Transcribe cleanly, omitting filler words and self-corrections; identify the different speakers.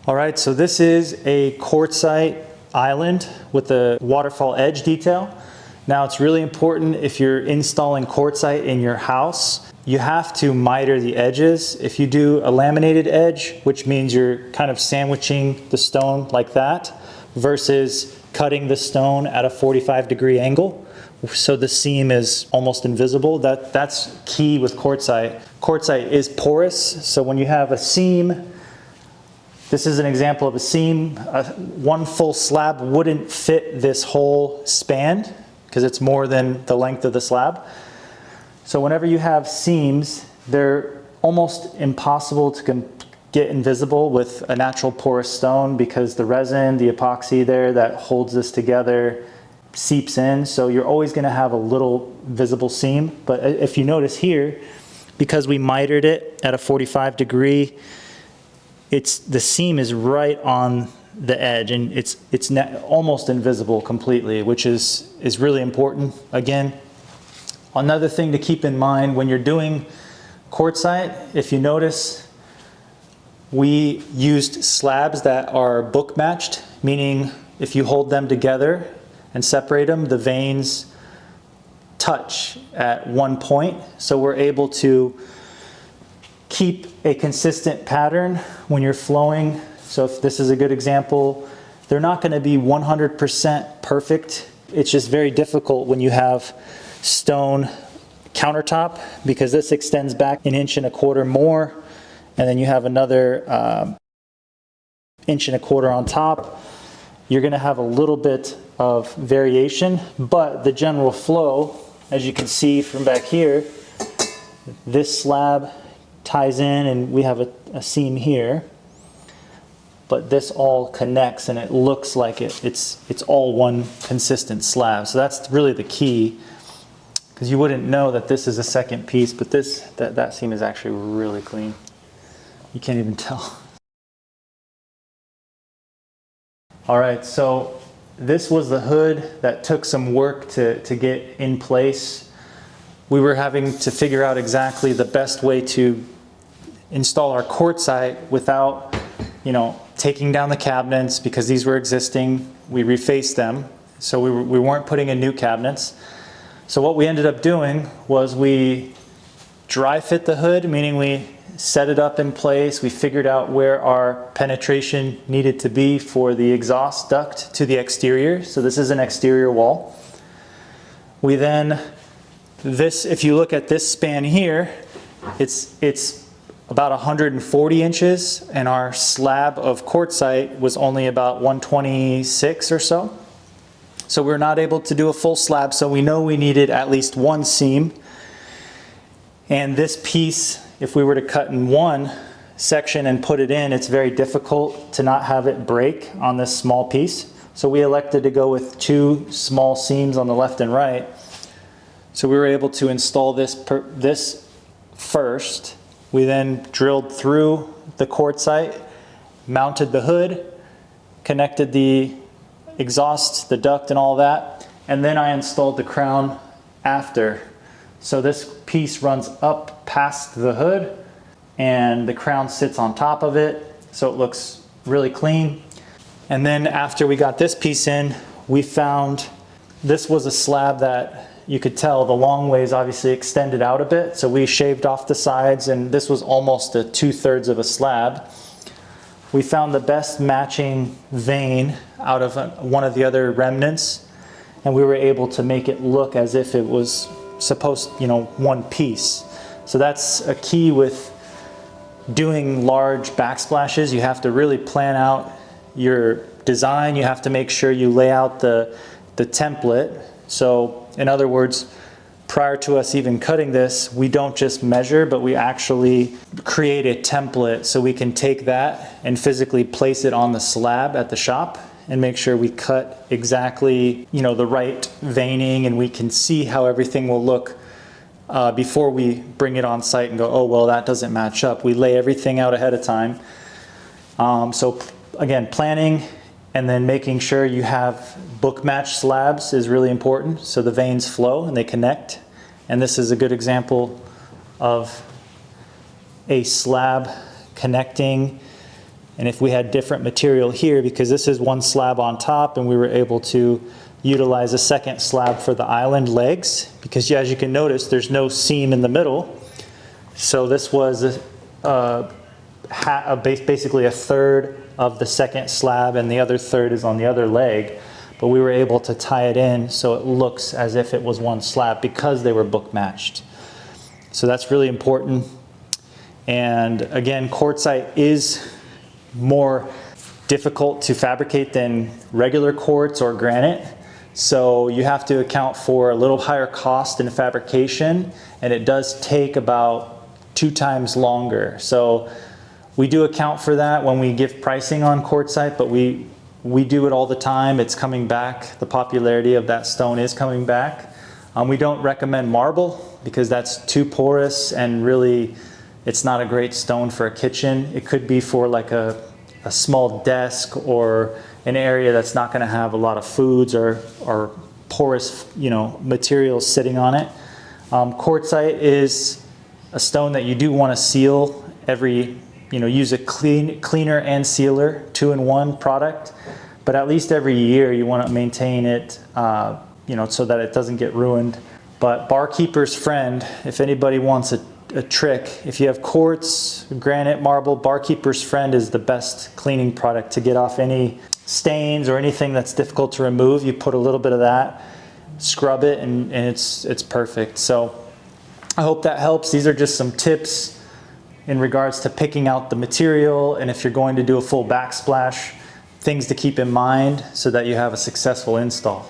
Speaker 1: All right, so this is a quartzite island with a waterfall edge detail. Now it's really important if you're installing quartzite in your house, you have to miter the edges. If you do a laminated edge, which means you're kind of sandwiching the stone like that, versus cutting the stone at a 45-degree angle, so the seam is almost invisible. That's key with quartzite. Quartzite is porous, so when you have a seam, this is an example of a seam. One full slab wouldn't fit this whole span because it's more than the length of the slab. So whenever you have seams, they're almost impossible to get invisible with a natural porous stone because the resin, the epoxy there that holds this together seeps in. So you're always going to have a little visible seam. But if you notice here, because we mitered it at a 45-degree, the seam is right on the edge, and it's almost invisible completely, which is really important. Again, another thing to keep in mind when you're doing quartzite, if you notice, we used slabs that are book matched, meaning if you hold them together and separate them, the veins touch at one point. So we're able to keep a consistent pattern when you're flowing. So if this is a good example, they're not going to be 100% perfect. It's just very difficult when you have stone countertop because this extends back 1.25 inches more, and then you have another 1.25 inches on top. You're going to have a little bit of variation, but the general flow, as you can see from back here, this slab ties in and we have a seam here, but this all connects and it looks like it's all one consistent slab. So that's really the key, because you wouldn't know that this is a second piece, but that seam is actually really clean. You can't even tell. All right, so this was the hood that took some work to get in place. We were having to figure out exactly the best way to install our quartzite without, taking down the cabinets, because these were existing. We refaced them, so we weren't putting in new cabinets. So what we ended up doing was we dry fit the hood, meaning we set it up in place. We figured out where our penetration needed to be for the exhaust duct to the exterior. So this is an exterior wall. We then, if you look at this span here, it's about 140 inches, and our slab of quartzite was only about 126 or so. So we're not able to do a full slab, so we know we needed at least one seam. And this piece, if we were to cut in one section and put it in, it's very difficult to not have it break on this small piece. So we elected to go with 2 small seams on the left and right. So we were able to install this first. We then drilled through the quartzite, mounted the hood, connected the exhaust, the duct and all that, and then I installed the crown after. So this piece runs up past the hood and the crown sits on top of it, so it looks really clean. And then after we got this piece in, we found this was a slab that you could tell the long ways obviously extended out a bit, so we shaved off the sides, and this was almost a 2/3 of a slab. We found the best matching vein out of one of the other remnants, and we were able to make it look as if it was supposed, one piece. So that's a key with doing large backsplashes. You have to really plan out your design. You have to make sure you lay out the template. So in other words, prior to us even cutting this, we don't just measure, but we actually create a template so we can take that and physically place it on the slab at the shop and make sure we cut exactly, the right veining, and we can see how everything will look before we bring it on site and go, oh, well, that doesn't match up. We lay everything out ahead of time. So again, planning and then making sure you have book match slabs is really important, so the veins flow and they connect. And this is a good example of a slab connecting And if we had different material here, because this is one slab on top, and we were able to utilize a second slab for the island legs, because as you can notice, there's no seam in the middle. So this was basically a third of the second slab, and the other third is on the other leg. But we were able to tie it in so it looks as if it was one slab because they were book matched. So that's really important. And again, quartzite is more difficult to fabricate than regular quartz or granite. So you have to account for a little higher cost in fabrication, and it does take about 2 times longer. So we do account for that when we give pricing on quartzite, but we do it all the time. It's coming back. The popularity of that stone is coming back. We don't recommend marble because that's too porous, and really it's not a great stone for a kitchen. It could be for like a small desk or an area that's not going to have a lot of foods or porous, materials sitting on it. Quartzite is a stone that you do want to seal every, use a cleaner and sealer, 2-in-1 product. But at least every year you want to maintain it, so that it doesn't get ruined. But barkeeper's friend, if anybody wants a trick, if you have quartz, granite, marble, barkeeper's friend is the best cleaning product to get off any stains or anything that's difficult to remove. You put a little bit of that, scrub it, and it's perfect. So I hope that helps. These are just some tips in regards to picking out the material, and if you're going to do a full backsplash, things to keep in mind so that you have a successful install.